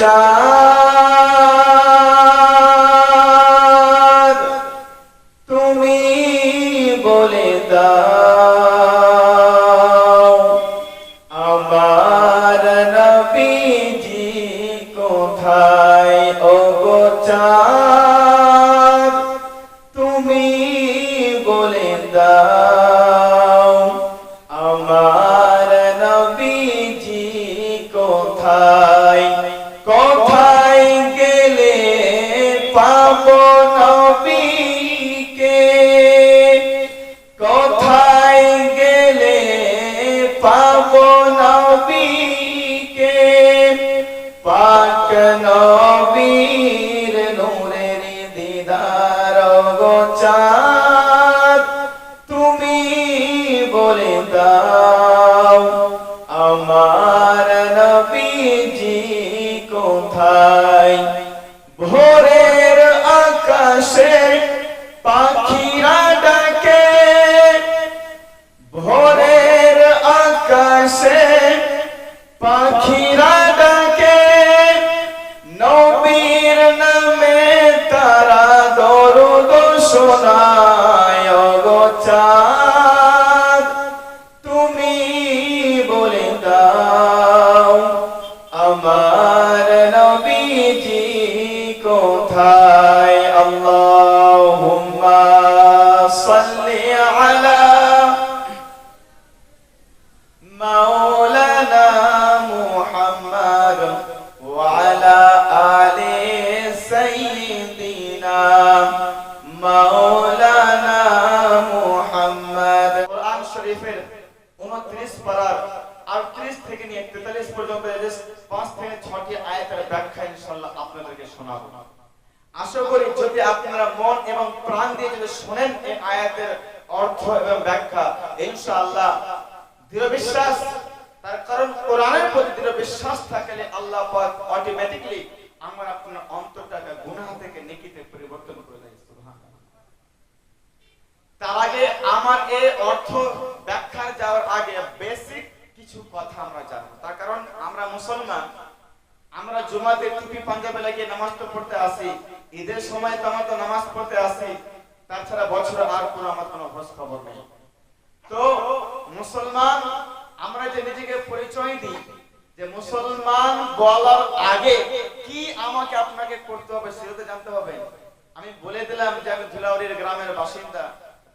চাঁদ তুমি বলে দাও আমার নবীজি কোথায় ওগো চাঁদ তুমি বলে দাও আমার নবীজি কোথায় কোথায় গেলে পাবো নবীকে কোথায় গেলে পাবো নবীকে পাক নবীর নূরের দিদার গো চাঁদ তুমি বলে দাও আমার নবীজি কোথায় ভোরের আকাশে পাখিরা ডাকে ভোরের আকাশে পাখিরা ডাকে নবীর নামে তারা দরুদ শোনায় ওগো চাঁদ তুমি বলে দাও আমার নবীজি কোথায় আল্লাহুম্মা সাল্লি আলা মাওলানা মুহাম্মদ ওয়া আলা আলি সাইয়্যিদিনা মাওলানা মুহাম্মদ কোরআন শরীফের 29 পারার 38 থেকে নিয়ে 43 পর্যন্ত এই 5 থেকে 6টি আয়াতের ব্যাখ্যা ইনশাআল্লাহ আপনাদেরকে শোনাবো। আশা করি যদি আপনারা মন এবং প্রাণ দিয়ে যদি শুনেন এই আয়াতের অর্থ এবং ব্যাখ্যা ইনশাআল্লাহ দৃঢ় বিশ্বাস, তার কারণ কোরআনের প্রতি দৃঢ় বিশ্বাস থাকলে আল্লাহ পাক অটোমেটিক্যালি আমার আপনার অন্তরটাকে গুনাহ থেকে নেকিতে পরিবর্তন করে দেয়। সুবহানাল্লাহ। তার আগে আমার এই অর্থ ব্যাখ্যা যাওয়ার আগে বেসিক কিছু কথা আমরা জানবো। তার কারণ আমরা মুসলমান, আমরা জুমাতে টুপি পাঞ্জাবি লাগিয়ে নামাজ তো পড়তে আসি, ঈদের সময় তো আমরা তো নামাজ পড়তে আসি, তাছাড়া বছরে আর কোনো আমার কোনো খোঁজ খবর নেই। তো মুসলমান আমরা যে নিজেকে পরিচয় দিই যে মুসলমান বলার আগে কি আমাকে আপনাকে করতে হবে সেটা তো জানতে হবে। আমি বলে দিলাম যে আমি ধুলাউড়ির গ্রামের বাসিন্দা,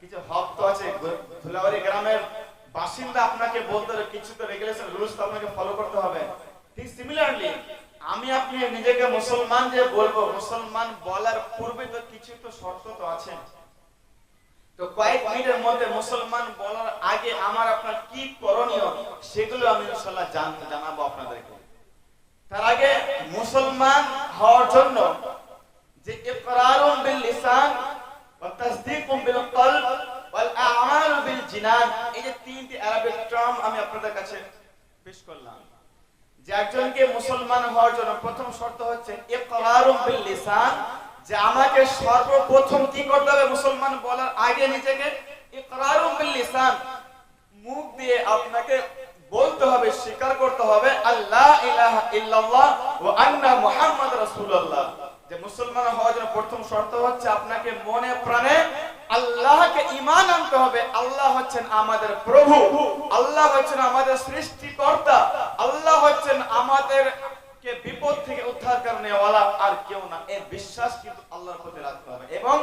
কিছু হক তো আছে ধুলাউড়ি গ্রামের বাসিন্দা, আপনাকে বলতে হবে কিছু তো রেগুলেশন রুলস তো আপনাকে ফলো করতে হবে। ঠিক সিমিলারলি আমি আপনি নিজেকে মুসলমান যে বলবো, মুসলমান বলার পূর্বে তো কিছু তো শর্ত তো আছে। তো কয়েক মিনিটের মধ্যে মুসলমান বলার আগে আমার আপনার কি করণীয় সেগুলো আমি ইনশাআল্লাহ জানাবো আপনাদেরকে। তার আগে মুসলমান হওয়ার জন্য যে ইকরারুন বিল লিসান ওয়া তাসদীকুন বিল কলব ওয়াল আ'মালু বিল জিনান, এই যে তিনটি আরবিক টার্ম আমি আপনাদের কাছে পেশ করলাম। যে একজনকে মুসলমান হওয়ার জন্য প্রথম শর্ত হচ্ছে ইকরারুন বিল লিসান, যে আমাকে সর্বপ্রথম কি করতে হবে মুসলমান বলার আগে নিজেকে ইকরারুন বিল লিসান, মুখ দিয়ে আপনাকে বলতে হবে, স্বীকার করতে হবে আল্লাহ ইলাহা ইল্লাল্লাহ ওয়া আন্না মুহাম্মাদ রাসূলুল্লাহ। যে মুসলমান হওয়ার জন্য প্রথম শর্ত হচ্ছে আপনাকে মনে প্রাণে আল্লাহকে ঈমান আনতে হবে। আল্লাহ হচ্ছেন আমাদের প্রভু, আল্লাহ হচ্ছেন আমাদের সৃষ্টিকর্তা, আল্লাহ হচ্ছেন আমাদের কে বিপদ থেকে উদ্ধার করনে ওয়ালা আর কেউ না, এই বিশ্বাস কিন্তু আল্লাহর প্রতি রাখতে হবে। এবং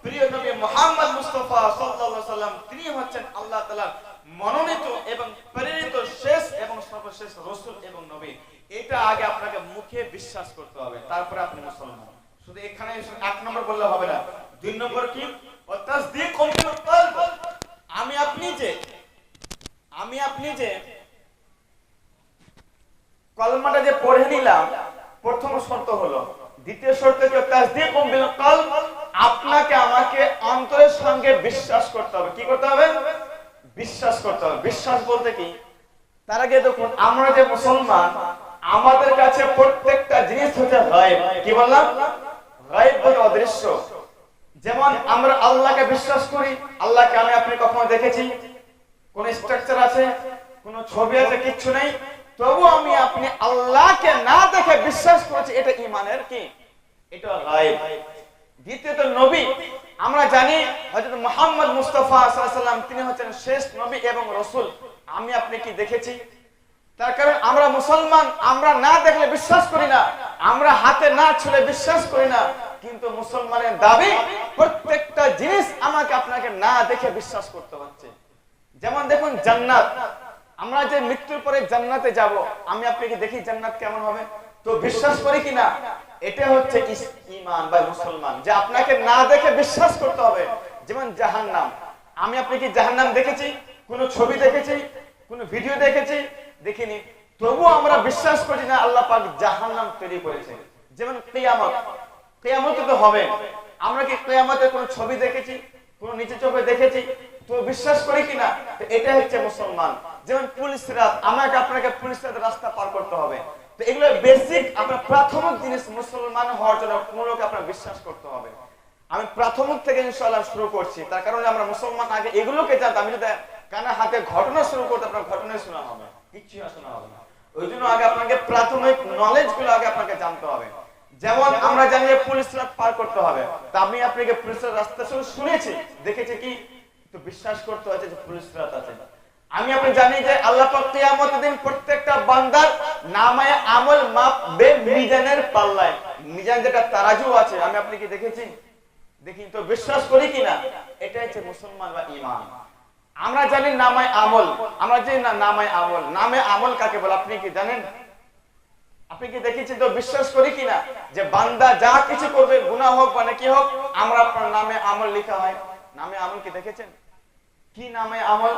প্রিয় নবী মুহাম্মদ মুস্তাফা সাল্লাল্লাহু আলাইহি ওয়াসাল্লাম তিনি হচ্ছেন আল্লাহ তাআলার মনোনীত এবং প্রেরিত শেষ এবং সর্বশেষ রাসূল এবং নবী। এটা আগে আপনাকে মুখে বিশ্বাস করতে হবে, তারপরে আপনি মুসলমান। শুধু এখানে এক নম্বর বললে হবে না। দুই নম্বর কি তাসদীকুন বিল কলব, আমি আপনি যে কলমাটা যে পড়ে নিলাম প্রথম শর্ত হলো। দ্বিতীয় শর্ত কি তাসদীকুন বিল কলব, আপনাকে আমাকে অন্তরের সঙ্গে বিশ্বাস করতে হবে। কি করতে হবে? বিশ্বাস করতে হবে। বিশ্বাস বলতে কি, তার আগে দেখুন আমরা যে মুসলমান আমাদের কাছে প্রত্যেকটা জিনিস হচ্ছে গায়েব। কি বললাম? গায়েব বলতে অদৃশ্য। যেমন আমরা আল্লাহকে বিশ্বাস করি, আল্লাহকে আমি আপনি কখনো দেখেছি? কোন স্ট্রাকচার আছে, কোন ছবি আছে? কিচ্ছু নেই। তবু আমি আপনি আল্লাহকে না দেখে বিশ্বাস করেছি এটা ঈমানের কি, এটা গায়ব। দ্বিতীয়ত নবী, আমরা জানি হযরত মুহাম্মদ মুস্তাফা সাল্লাল্লাহু আলাইহি ওয়াসাল্লাম তিনি হচ্ছেন শেষ নবী এবং রাসূল। আমি আপনি কি দেখেছি? তার কারণ আমরা মুসলমান, আমরা না দেখলে বিশ্বাস করি না, আমরা হাতে না ছুঁলে বিশ্বাস করি না, কিন্তু মুসলমানের দাবি প্রত্যেকটা জিনিস আমাকে আপনাকে না দেখে বিশ্বাস করতে হচ্ছে। যেমন দেখুন জান্নাত, আমরা যে মৃত্যুর পরে জান্নাতে যাব, আমি আপনি কি দেখি জান্নাত কেমন হবে, তো বিশ্বাস করি কিনা? এটা হচ্ছে ঈমান বা মুসলমান, যে আপনাকে না দেখে বিশ্বাস করতে হবে। যেমন জাহান্নাম, আমি আপনি কি জাহান্নাম দেখেছি? কোন ছবি দেখেছি? কোন ভিডিও দেখেছি? দেখিনি, তবুও আমরা বিশ্বাস করি না আল্লাহ পাক জাহান্নাম তৈরি করেছে। যেমন কিয়ামত, কিয়ামত তো হবে, আমরা কি কিয়ামতের কোন ছবি দেখেছি? কোন নিচে চোখে দেখেছি? তো বিশ্বাস করি কিনা? তো এটা হচ্ছে মুসলমান। যেমন পুলিশ রাত, আমাকে আপনাকে পুলিশ রাত রাস্তা পার করতে হবে, তো এগুলো বেসিক আপনার প্রাথমিক জিনিস মুসলমান হওয়ার জন্য কোনকে আপনার বিশ্বাস করতে হবে। আমি প্রাথমিক থেকে ইনশাআল্লাহ শুরু করছি, তার কারণে আমরা মুসলমান আগে এগুলোকে জানতাম। আমি যদি কানে হাতে ঘটনা শুরু করতে, আপনার ঘটনাই শোনা হবে, কিচ্ছু শোনা হবে না। ওই জন্য আগে আপনাকে প্রাথমিক নলেজ গুলো আগে আপনাকে জানতে হবে। যেমন আমরা জানি যে পুলিশ রাত পার করতে হবে, তা আমি আপনাকে পুলিশের রাস্তা শুনেছি, দেখেছি কি, তো বিশ্বাস করতে হচ্ছে যে পুলিশ রাত আছে। আমি আপনি জানি যে আল্লাহ পাক কিয়ামতের দিন প্রত্যেকটা বান্দার নামায়ে আমল মাপবে মিজানের পাল্লায়। মিজান যেটা তারাজু আছে, আমি আপনি কি দেখেছি? দেখি, তো বিশ্বাস করি কিনা? এটা হচ্ছে মুসলমান বা ঈমান। আমরা জানি নামায়ে আমল, আমরা যে নামায়ে আমল, নামে আমল কাকে বলে আপনি কি জানেন? আপনি কি দেখেছেন? তো বিশ্বাস করি কিনা যে বান্দা যা কিছু করবে, গুনাহ হোক বা নেকি হোক, আমরা আপনার নামে আমল লেখা হয়। নামে আমল কি দেখেছেন? কি নামে আমল?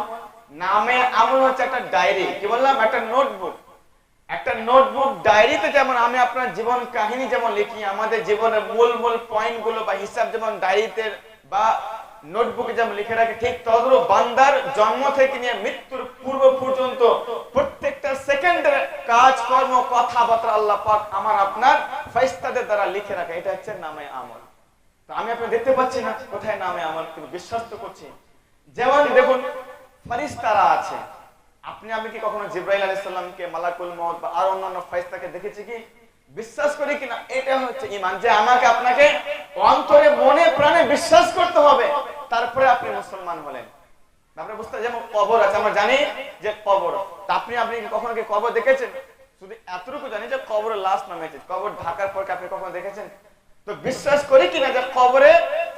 নামে আমল হচ্ছে একটা ডায়েরি, কি বললাম, একটা নোটবুক। একটা নোটবুক ডায়েরিতে যেমন আমি আপনার জীবন কাহিনী যেমন লিখি, আমাদের জীবনের মূল মূল পয়েন্ট গুলো বা হিসাব যেমন ডায়েরিতে বা নোটবুকে যেমন লিখে রাখে, ঠিক তদ্রূপ বান্দার জন্ম থেকে নিয়ে মৃত্যুর পূর্ব পর্যন্ত প্রত্যেকটা সেকেন্ডের কাজকর্ম কথাবার্তা আল্লাহ পাক আমার আপনার ফেরেশতাদের দ্বারা লিখে রাখে। এটা হচ্ছে নামে আমল। তো আমি আপনি দেখতে পাচ্ছি না কোথায় নামে আমল, কিন্তু বিশ্বাস তো করছি। যেমন দেখুন ফেরেশতারা আছে, আপনি আমি কি কখনো জিবরাইল আলাইহিস সালামকে, মালাকুল মউত বা আর অন্যান্য ফেরেশতাকে দেখেছি কি? বিশ্বাস করি কিনা? এটা হচ্ছে ঈমান, যে আমাকে আপনাকে অন্তরে মনে প্রাণে বিশ্বাস করতে হবে, তারপরে আপনি মুসলমান হলেন। আপনি বুঝতে, যেমন কবর আছে, আমরা জানি যে কবর, তা আপনি কখনো কি কবর দেখেছেন? শুধু এতটুকু জানি যে কবরে লাশ নামেছে, কবর ঢাকার পর কি আপনি কখনো দেখেছেন? তো বিশ্বাস করি কিনা যে কবরে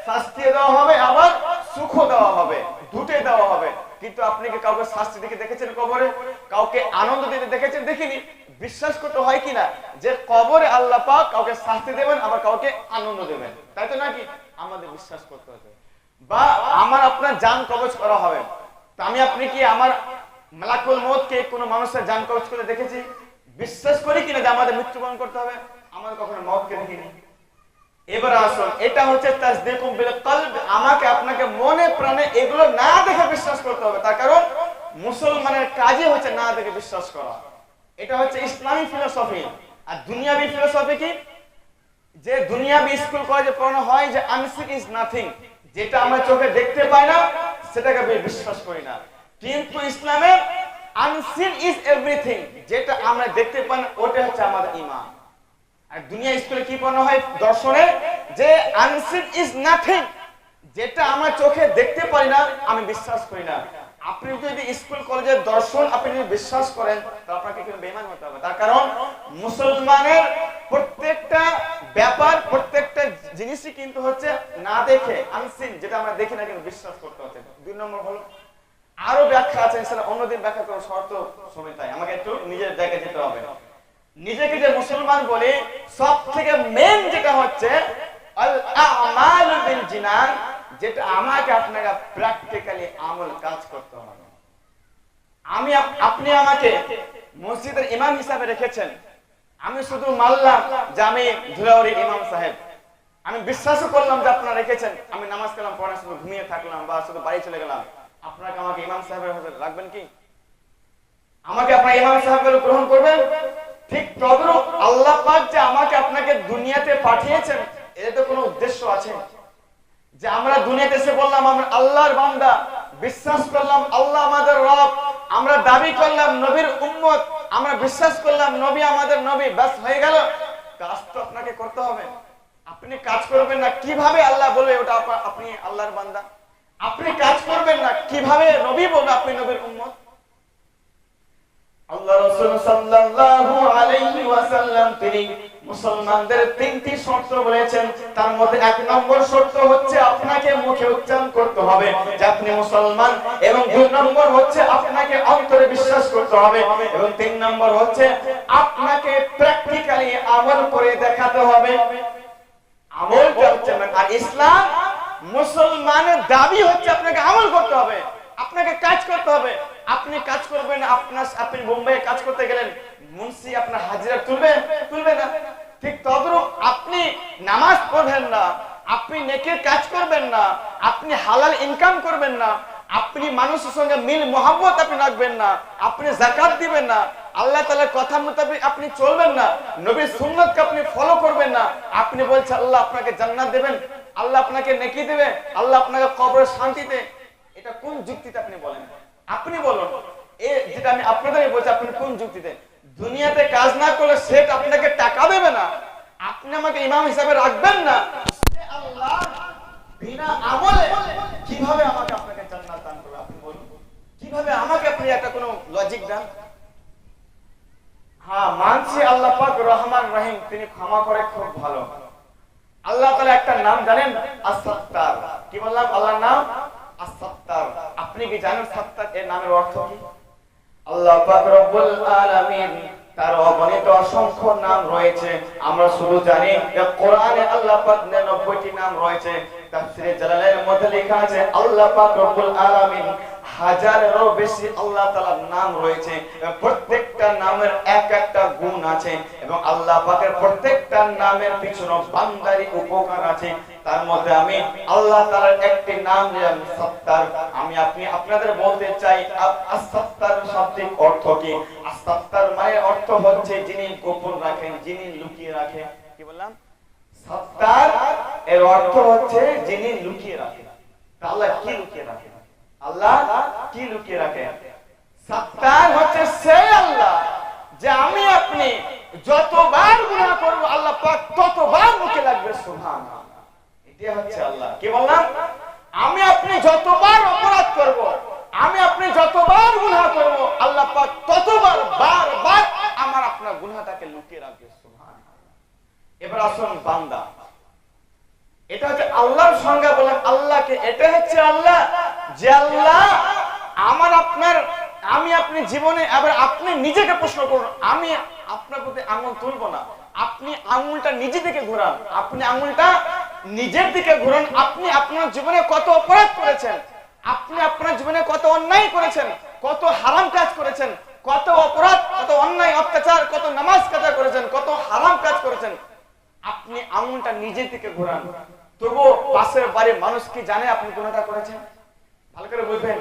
শাস্তি দেওয়া হবে, আবার সুখ দেওয়া হবে, দুটোই দেওয়া হবে। কিন্তু আপনি কি কাউকে শাস্তি দিতে দেখেছেন কবরে? কাউকে আনন্দ দিতে দেখেছেন? দেখিনি। বিশ্বাস করতে হয় কিনা যে কবরে আল্লাহ পাক কাউকে শাস্তি দেবেন, আবার কাউকে আনন্দ দেবেন, তাই তো নাকি? আমাদের বিশ্বাস করতে হবে। বা আমার আপনার জান কবজ করা হবে, তো আমি আপনি কি আমার মালাকুল মউতকে কোনো মানুষের জান কবজ করে দেখেছি? বিশ্বাস করি কিনা যে আমাদের মৃত্যুবরণ করতে হবে? আমাদের কখনো মউতকে দেখিনি। এবার আসুন, এটা হচ্ছে তাসদীকুম বিল কলব, আমাকে আপনাকে মনে প্রাণে এগুলো না দেখে বিশ্বাস করতে হবে। তার কারণ মুসলমানের কাজই হচ্ছে না দেখে বিশ্বাস করা। এটা হচ্ছে ইসলামী ফিলোসফি। আর দুনিয়াবি ফিলোসফি কি? যে দুনিয়াবি স্কুল কলেজে পড়ানো হয় যে আনসিন ইজ নাথিং, যেটা আমরা চোখে দেখতে পাই না সেটাকে আমি বিশ্বাস করি না। কিন্তু ইসলামে আনসিন ইজ এভরিথিং, যেটা আমরা দেখতে পাই না ওটা হচ্ছে আমাদের ঈমান। আর দুনিয়া স্কুলে কি পড়ানো হয় দর্শনে, যে আনসিন ইজ নাথিং, যেটা আমরা চোখে দেখতে পারি না আমি বিশ্বাস করি না। আপনি যদি স্কুল কলেজের দর্শন আপনি যদি বিশ্বাস করেন, তাহলে আপনাকে কিন্তু বেঈমান হতে হবে। তার কারণ মুসলমানের প্রত্যেকটা ব্যাপার, প্রত্যেকটা জিনিসই কিন্তু হচ্ছে না দেখে, আনসিন, যেটা আমরা দেখি না কিন্তু বিশ্বাস করতে হচ্ছে। 2 নম্বর হলো, আরো ব্যাখ্যা আছে, সেটা অন্যদিন ব্যাখ্যা করার শর্ত সময়, তাই আমাকে একটু নিজের জায়গায় যেতে হবে। নিজেকে যে মুসলমান বলে, সব থেকে মেন যেটা হচ্ছে আল আমালু বিল জিনান, যেটা আমাকে আপনাকে প্র্যাকটিক্যালি আমল কাজ করতে হবে। আপনি আমাকে মসজিদের ইমাম হিসাবে রেখেছেন, আমি শুধু মানলাম যে আমি ধুলাউড়ির ইমাম সাহেব, আমি বিশ্বাসও করলাম যে আপনারা রেখেছেন, আমি নামাজ কালাম পড়া শুধু ঘুমিয়ে থাকলাম বা শুধু বাড়ি চলে গেলাম, আপনাকে আমাকে ইমাম সাহেবের হিসেবে রাখবেন কি? আমাকে আপনার ইমাম সাহেব বলে গ্রহণ করবেন? ঠিক তদ্রূপ আল্লাহ পাক যে আমাকে আপনাকে দুনিয়াতে পাঠিয়েছেন, এর তো কোনো উদ্দেশ্য আছে। যে আমরা দুনিয়াতে এসে বললাম আমরা আল্লাহর বান্দা, বিশ্বাস করলাম আল্লাহ আমাদের রব, আমরা দাবি করলাম নবীর উম্মত, আমরা বিশ্বাস করলাম নবী আমাদের নবী, ব্যাস হয়ে গেল? কাজ তো আপনাকে করতে হবে। আপনি কাজ করবেন না কিভাবে আল্লাহ বলবে ওটা আপনি আল্লাহর বান্দা? আপনি কাজ করবেন না কিভাবে নবী বলবে আপনি নবীর উম্মত? আল্লাহ রাসূল সাল্লাল্লাহু আলাইহি ওয়াসাল্লাম তিনি মুসলমানদের তিনটি শর্ত বলেছেন। তার মধ্যে এক নম্বর শর্ত হচ্ছে আপনাকে মুখে উচ্চারণ করতে হবে যে আপনি মুসলমান, এবং দুই নম্বর হচ্ছে আপনাকে অন্তরে বিশ্বাস করতে হবে, এবং তিন নম্বর হচ্ছে আপনাকে প্র্যাকটিক্যালি আমল করে দেখাতে হবে। আমলটা হচ্ছে আর ইসলাম মুসলমানের দাবি হচ্ছে আপনাকে আমল করতে হবে, আপনাকে কাজ করতে হবে। আপনি কাজ করবেন, আপনি বোম্বাইয়ে কাজ করতে গেলেন, মুন্সি আপনার হাজিরা তুলবে না। ঠিক তদ্রূপ আপনি নামাজ পড়বেন না, আপনি নেকির কাজ করবেন না, আপনি হালাল ইনকাম করবেন না, আপনি মানুষের সঙ্গে মিল মোহাব্বত আপনি রাখবেন না, আপনি যাকাত দিবেন না, আল্লাহ তাআলার কথা মোতাবেক আপনি চলবেন না, নবীর সুন্নাতকে আপনি ফলো করবেন না, আপনি বলছেন আল্লাহ আপনাকে জান্নাত দেবেন, আল্লাহ আপনাকে নেকি দেবে, আল্লাহ আপনাকে কবরের শান্তিতে, এটা কোন যুক্তিতে আপনি বলেন? আপনি বলুন, যেটা আমি আপনাদের বলছি, আপনি কোন যুক্তিতে? দুনিয়াতে কাজ না করলে সেট আপনাকে টাকা দেবে না, আপনি আমাকে ইমাম হিসাবে রাখবেন না, আল্লাহ বিনা আমলে কিভাবে আমাকে আপনাকে জান্নাত দান করবে? আপনি বলুন কিভাবে আমাকে আপনি একটা কোনো লজিক দেন। হ্যাঁ, মানছি আল্লাহ পাক রহমান রহিম, তিনি ক্ষমা করে খুব ভালো। আল্লাহ তাআলা একটা নাম জানেন? আস-সাত্তার। কি বললাম? আল্লাহর নাম আস-সাত্তার। আপনি কি জানেন সাত্তার এর নামের অর্থ কি? আল্লাহ পাক রব্বুল আলামিন তার অগণিত অসংখ্য নাম রয়েছে। আমরা শুধু জানি যে কোরআনে আল্লাহ পাক 99টি নাম রয়েছে। তাফসীরে জালালাইনের মধ্যে লেখা আছে আল্লাহ পাক রব্বুল আলামিন হাজারেরও বেশি আল্লাহ তাআলার নাম রয়েছে। প্রত্যেকটা নামের এক একটা গুণ আছে, এবং আল্লাহ পাকের প্রত্যেকটা নামের পিছনে বান্দারি উপকার আছে। তার মধ্যে আমি আল্লাহ তাআলার একটি নাম নিলাম সত্তার। আমি আপনাদের বলতে চাই আস-সত্তার শাব্দিক অর্থ কি? আস-সত্তার মানে অর্থ হচ্ছে যিনি গোপন রাখেন, যিনি লুকিয়ে রাখেন। কি বললাম? সত্তার এর অর্থ হচ্ছে যিনি লুকিয়ে রাখেন। আল্লাহ কি লুকিয়ে রাখেন? আল্লাহ কি লুকিয়ে রাখেন? সত্তার হচ্ছে সেই আল্লাহ যে আমি আপনি যতবার গুনাহ করব আল্লাহ পাক ততবার মুখে লাগবে সুবহানাল্লাহ। এটা হচ্ছে আল্লাহ। কি বললাম? আমি আপনি যতবার অপরাধ করব, আমি আপনি যতবার গুনাহ করব, আল্লাহ পাক ততবার বারবার আমার আপনার গুনাহটাকে লুকিয়ে রাখবে সুবহানাল্লাহ। এবার আসুন বান্দা, এটা হচ্ছে আল্লাহর সংজ্ঞা। বলেন আল্লাহকে, এটা হচ্ছে আল্লাহ যে আল্লাহ আমার আপনার, আমি আপনি জীবনে, এবার আপনি নিজেকে প্রশ্ন করুন, আমি আপনার প্রতি আঙুল তুলব না, আপনি আঙুলটা নিজে দিকে ঘোরান, আপনি আঙুলটা নিজের দিকে ঘোরান। আপনি আপনার জীবনে কত অপরাধ করেছেন, আপনি আপনার জীবনে কত অন্যায় করেছেন, কত হারাম কাজ করেছেন, কত অপরাধ, কত অন্যায় অত্যাচার, কত নামাজ কাজা করেছেন, কত হারাম কাজ করেছেন। আপনি আঙুলটা নিজের দিকে ঘোরান, তবু পাশের বাড়ির মানুষ কি জানে আপনি গুনাহটা করেছেন? ভালো করে বুঝবেন।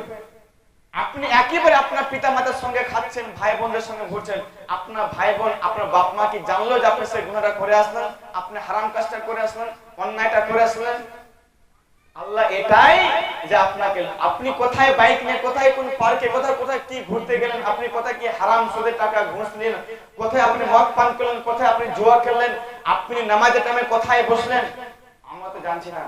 আপনি একেবারে আপনার পিতা মাতার সঙ্গে খাচ্ছেন, ভাই বোনদের সঙ্গে ঘুরছেন, আপনার ভাই বোন, আপনার বাপ মা কি জানলো যে আপনি সেই গুনাহটা করে আসলেন, আপনি হারাম কাজটা করে আসলেন, অন্যায়টা করে আসলেন? আল্লাহ এটাই যে আপনাকে, আপনি কোথায় বাইক নিয়ে, কোথায় কোন পার্কে, কোথায় কি ঘুরতে গেলেন, আপনি কোথায় কি হারাম সুদের টাকা ঘুষ নিলেন, কোথায় আপনি মদ পান করলেন, কোথায় আপনি জুয়া খেললেন, আপনি নামাজের টাইমে কোথায় বসলেন, আমরা তো জানছি না।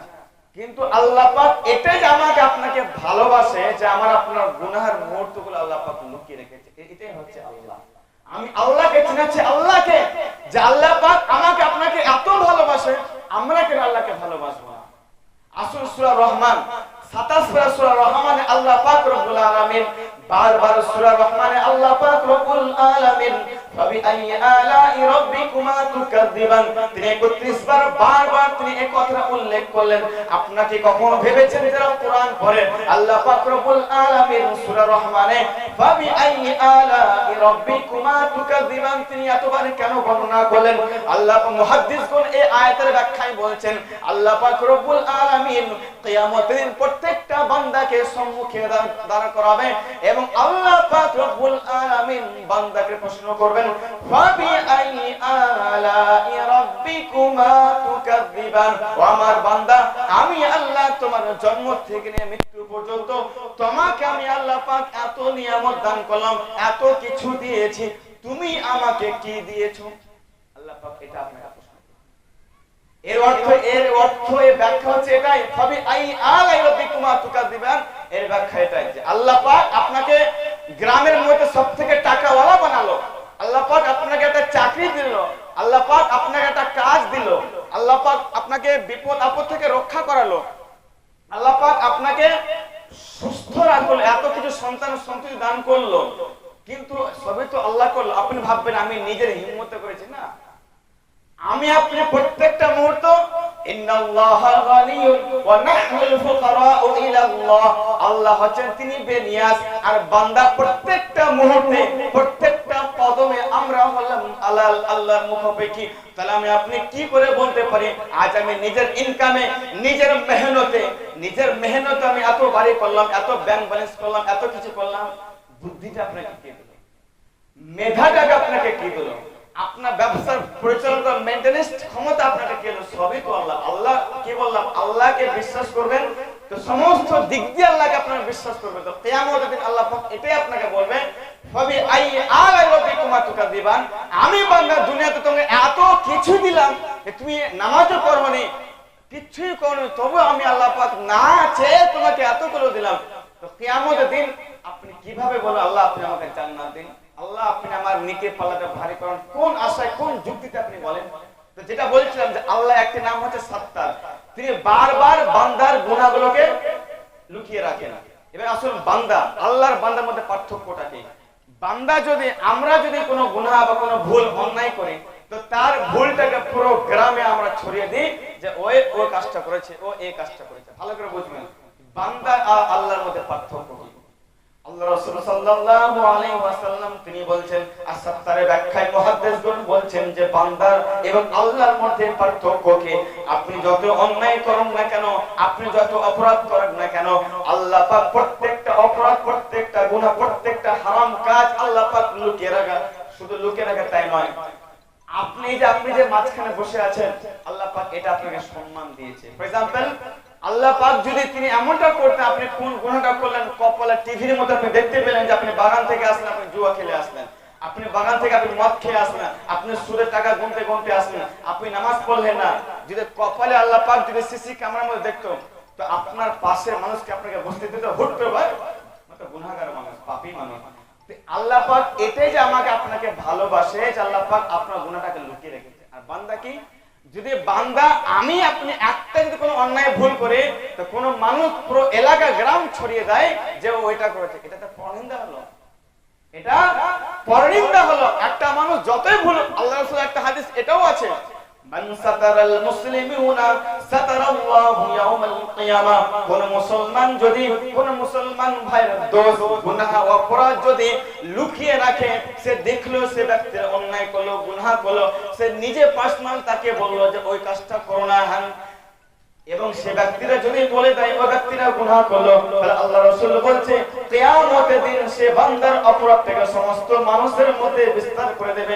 কিন্তু আল্লাহ পাক এটাই যে আমাকে আপনাকে ভালোবাসে, যে আমার আপনার গুনাহের মুহূর্তগুলো আল্লাহ পাক লুকিয়ে রেখেছে। এটাই হচ্ছে আল্লাহ। আমি আল্লাহকে চিনাচ্ছি, আল্লাহকে, যে আল্লাহ পাক আমাকে আপনাকে এত ভালোবাসে, আমরা কেন আল্লাহকে ভালোবাসবো না? আসুন সূরা রহমান 27 সূরা রহমানে আল্লাহ পাক রব্বুল আলামিন বারবার সূরা রহমানে আল্লাহ পাক রব্বুল আলামিন ফাবিআইয়ি আলাই রাব্বিকুমা তুকাযযিবান, তিনি 31 বার বারবার তিনি এই কথাটা উল্লেখ করলেন। আপনাকে কখনো ভেবেছেন যারা কোরআন পড়েন, আল্লাহ পাক রব্বুল আলামিন সূরা রহমানে ফাবিআইয়ি আলাই রাব্বিকুমা তুকাযযিবান তিনি এতবার কেন বর্ণনা করলেন? আল্লাহ মুহাদ্দিসগণ এই আয়াতের ব্যাখ্যায় বলছেন আল্লাহ পাক রব্বুল আলামিন কিয়ামতের দিন প্রত্যেকটা বান্দাকে সম্মুখে দাঁড় করাবে, এবং আল্লাহ পাক রব্বুল আলামিন বান্দাকে প্রশ্ন করবেন ফাবিআইয়ি আলাই রাব্বিকুমা তুকাযযিবান, ও আমার বান্দা, আমি আল্লাহ তোমার জন্ম থেকে নিয়ে মৃত্যু পর্যন্ত তোমাকে আমি আল্লাহ পাক এত নিয়ামত দান করলাম, এত কিছু দিয়েছি, তুমি আমাকে কি দিয়েছো? আল্লাহ পাক এটা আপনাকে এর ব্যাখ্যা হচ্ছে এটাই, ফাবি আই আলাই রাব্বিকুমা তুকাযিবান। এর ব্যাখ্যা এটাই যে আল্লাহ পাক আপনাকে গ্রামের মধ্যে সবথেকে টাকাওয়ালা বানালো, আল্লাহ পাক আপনাকে একটা চাকরি দিল, আল্লাহ পাক আপনাকে একটা কাজ দিল, আল্লাহ পাক আপনাকে বিপদ আপদ থেকে রক্ষা করালো, আল্লাহ পাক আপনাকে সুস্থ রাখলো, এত কিছু সন্তান সন্ততি দান করলো, কিন্তু সবই তো আল্লাহ করলো। আপনি ভাববেন আমি নিজের হিম্মতে করেছি, না, আমি আপনি প্রত্যেকটা মুহূর্ত ইন্নাল্লাহা গানিয়ুন ওয়া নাহনুল ফুকারাউ ইলাল্লাহ, আল্লাহ হচ্ছেন তিনি বেনিয়াজ, আর বান্দা প্রত্যেকটা মুহূর্তে প্রত্যেকটা কদমে আমরা হলাম আল্লাহর মুখাপেক্ষী। তাহলে আমি আপনি কি করে বলতে পারি আজ আমি নিজের ইনকামে নিজের মেহনতে আমি এত বাড়ি করলাম, এত ব্যাংক ব্যালেন্স করলাম, এত কিছু করলাম? বুদ্ধিটা আপনাকে কে দিল? মেধাটাকে আপনাকে কি দিল? আপনার ব্যবসার পরিচালনা মেইনটেনেন্স ক্ষমতা আপনাকে কে দিল? সবই তো আল্লাহ। আল্লাহ কি বললাম, আল্লাহকে বিশ্বাস করবেন তো সমস্ত দিক দিয়ে আল্লাহকে আপনারা বিশ্বাস করবেন, তো কিয়ামতের দিন আল্লাহ পাক এটাই আপনাকে বলবে, ফাবি আই আলাই রাব্বিকুমা তুকাযিবান। আমি বান্দা দুনিয়াতে তোমাকে এত কিছু দিলাম যে তুমি নামাজও পড়োনি, কিছুই করোনি, তবু আমি আল্লাহ পাক না চেয়ে তোমাকে এতগুলো দিলাম, তো কিয়ামতের দিন আপনি কিভাবে বলবেন আল্লাহ আপনি আমাকে জান্নাত দিন, আল্লাহ আপনি আমার নিকে পাল্লাটা ভারী করেন? কোন আশায়, কোন যুক্তিতে আপনি বলেন? তো যেটা বলছিলাম যে আল্লাহ একটি নাম হচ্ছে সাত্তার, তিনি বারবার বান্দার গুনাহগুলোকে লুকিয়ে রাখেন। এবার আসল বান্দা আল্লাহর বান্দার মধ্যে পার্থক্যটা কি? বান্দা যদি আমরা যদি কোনো গুনাহ বা কোনো ভুল অন্যায় করি, তো তার ভুলটাকে পুরো গ্রামে আমরা ছড়িয়ে দিই যে ওই কাজটা করেছে, ও এই কাজটা করেছে। ভালো করে বুঝবেন বান্দা আর আল্লাহর মধ্যে পার্থক্য কি। আল্লাহ রাসূল সাল্লাল্লাহু আলাইহি ওয়াসাল্লাম তিনি বলছেন, আস-সাত্তারের ব্যাখ্যায় মুহাদ্দিসগণ বলছেন যে বান্দার এবং আল্লাহর মধ্যে পার্থক্য কি? আপনি যত অন্যায় করেন না কেন, আপনি যত অপরাধ করেন না কেন, আল্লাহ পাক প্রত্যেকটা অপরাধ, প্রত্যেকটা গুনাহ, প্রত্যেকটা হারাম কাজ আল্লাহ পাক লুকিয়ে রাখা। শুধু লুকিয়ে রাখা তাই নয়, আপনি যে মাঝখানে বসে আছেন, আল্লাহ পাক এটা আপনাকে সম্মান দিয়েছে। ফর এক্সাম্পল, আল্লাহ পাক যদি তিনি এমনটা করতেন, আপনি কোন গুনাহটা করলেন কপালে টিভির মতো আপনি দেখতে পেলেন যে আপনি বাগান থেকে আসলেন, আপনি জুয়া খেলে আসলেন, আপনি বাগান থেকে আপনি মদ খেয়ে আসলেন, আপনি সুদের টাকা গুনতে গুনতে আসলেন, আপনি নামাজ পড়লেন না, যদি কপালে আল্লাহ পাক যদি সিসি ক্যামেরার মধ্যে দেখতো, তো আপনার পাশের মানুষকে আপনাকে বসতে দিত, হুট করে ভাই মানে গুনাহগার মানুষ, পাপী মানুষ। আল্লাহ পাক এটাই যে আমাকে আপনাকে ভালোবাসে, যে আল্লাহ পাক আপনার গুনাহটাকে লুকিয়ে রেখেছে। আর বান্দা কি, যদি বান্দা আমি আপনি একটা যদি কোনো অন্যায় ভুল করে, তো কোনো মানুষ পুরো এলাকা গ্রাম ছড়িয়ে দেয় যে ও এটা করেছে, এটা তো পরনিন্দা হলো, এটা পরনিন্দা হলো। একটা মানুষ যতই ভুল, আল্লাহ রাসূলের একটা হাদিস এটাও আছে, মান সাতারাল মুসলিমিনা সাতারাল্লাহু ইয়াউমাল কিয়ামা। কোন মুসলমান ভাইয়ের দোষ, গুনাহ, অপরাধ যদি লুকিয়ে রাখে, সে দেখলো সে ব্যক্তির অন্যায় করলো, গুনাহ করলো, সে নিজে পার্সোনাল তাকে বললো যে ওই কাজটা করো না, এবং সে ব্যক্তিরা যদি বলে দেয় ওই ব্যক্তিরা গুনাহ করলো, তাহলে আল্লাহ রাসূল বলছে কিয়ামতের দিন সে বান্দার অপরাধ থেকে সমস্ত মানুষের মধ্যে বিস্তার করে দেবে।